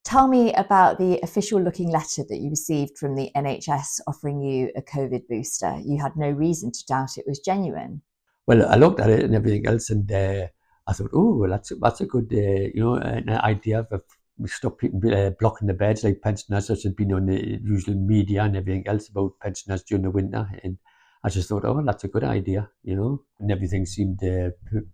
Tell me about the official looking letter that you received from the NHS offering you a COVID booster. You had no reason to doubt it was genuine. Well, I looked at it and everything else, and I thought, oh, well, that's a good, an idea of stop people blocking the beds like pensioners, as had been on the usual media and everything else about pensioners during the winter. And I just thought, oh, that's a good idea, and everything seemed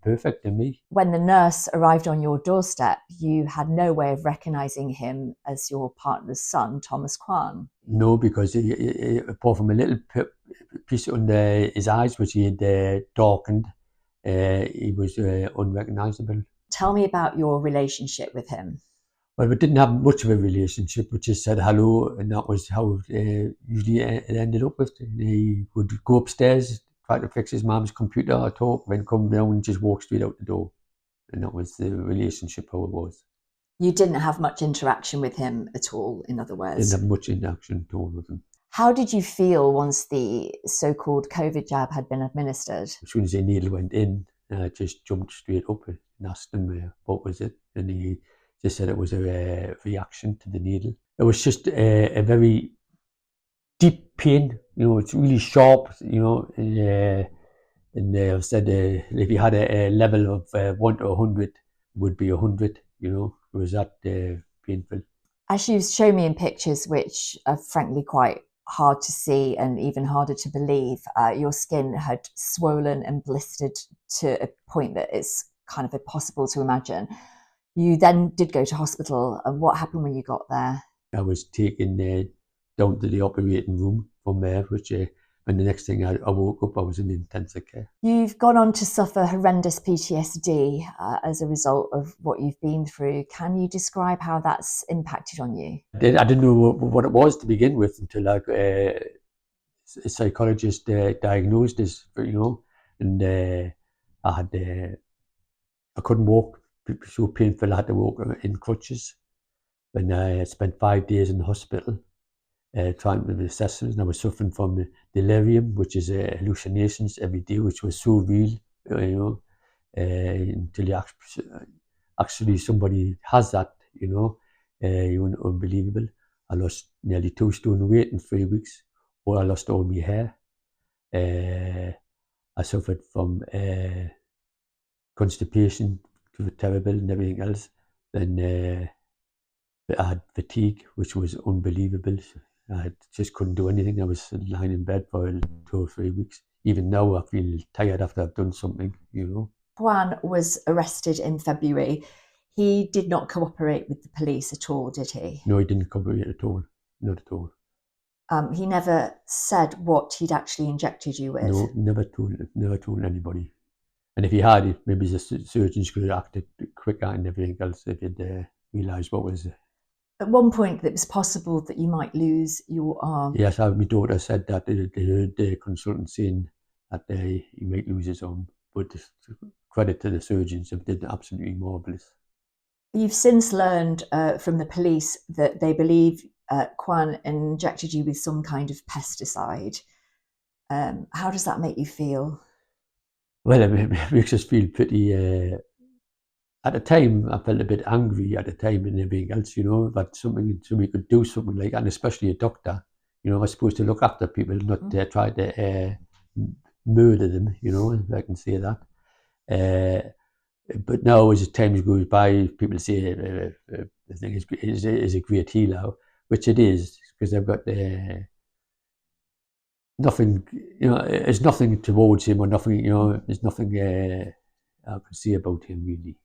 perfect to me. When the nurse arrived on your doorstep, you had no way of recognising him as your partner's son, Thomas Kwan. No, because he, apart from a little piece under his eyes, which he had darkened, he was unrecognisable. Tell me about your relationship with him. Well, we didn't have much of a relationship. We just said hello, and that was how usually it ended up with. He would go upstairs, try to fix his mum's computer or talk, then come down and just walk straight out the door. And that was the relationship, how it was. You didn't have much interaction with him at all, in other words? Didn't have much interaction at all with him. How did you feel once the so-called COVID jab had been administered? As soon as the needle went in, I just jumped straight up and asked him what was it, and he just said it was a reaction to the needle. It was just a very deep pain, it's really sharp, and I said if you had a level of 1 to 100, it would be 100, it was that painful. As you've shown me in pictures, which are frankly quite hard to see and even harder to believe, your skin had swollen and blistered to a point that it's kind of impossible to imagine. You then did go to hospital, and what happened when you got there? I was taken down to the operating room from there, and the next thing I woke up, I was in intensive care. You've gone on to suffer horrendous PTSD as a result of what you've been through. Can you describe how that's impacted on you? I didn't know what it was to begin with until a psychologist diagnosed this, and I couldn't walk. It was so painful, I had to walk in crutches. And I spent 5 days in the hospital trying to assessments, and I was suffering from delirium, which is hallucinations every day, which was so real, until you actually somebody has that, unbelievable. I lost nearly 2 stone weight in 3 weeks, or I lost all my hair. I suffered from constipation, which was terrible, and everything else. Then I had fatigue, which was unbelievable. I just couldn't do anything. I was lying in bed for 2 or 3 weeks. Even now, I feel tired after I've done something, Kwan was arrested in February. He did not cooperate with the police at all, did he? No, he didn't cooperate at all. Not at all. He never said what he'd actually injected you with? No, never told anybody. And if he had, maybe the surgeons could have acted quicker and everything else if they'd realised what was. At one point, it was possible that you might lose your arm. Yes, my daughter said that they heard the consultant saying that he might lose his arm. But credit to the surgeons, they did absolutely marvellous. You've since learned from the police that they believe Kwan injected you with some kind of pesticide. How does that make you feel? Well, it makes us feel pretty. At the time, I felt a bit angry at the time and everything else, that somebody could do something like that, and especially a doctor. Was supposed to look after people, not try to murder them, if I can say that. But now, as time goes by, people say the thing is a great healer, which it is, because I've got nothing, there's nothing towards him or nothing, there's nothing I can say about him really.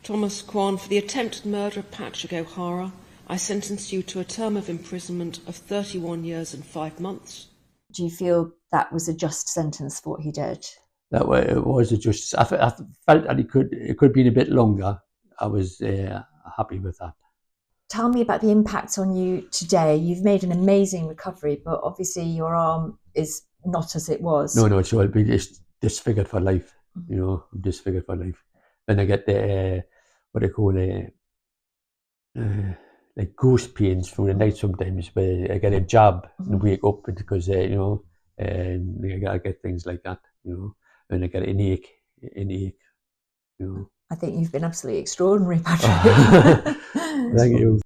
Thomas Kwan, for the attempted murder of Patrick O'Hara, I sentenced you to a term of imprisonment of 31 years and 5 months. Do you feel that was a just sentence for what he did? That way, it was a just. I felt that it could have been a bit longer. I was happy with that. Tell me about the impact on you today. You've made an amazing recovery, but obviously your arm is not as it was. No, so I'll be disfigured for life. I'm disfigured for life. Then I get the what I call like ghost pains through the night sometimes, where I get a jab and wake up because and I get things like that, and I get an ache. I think you've been absolutely extraordinary, Patrick. Thank you.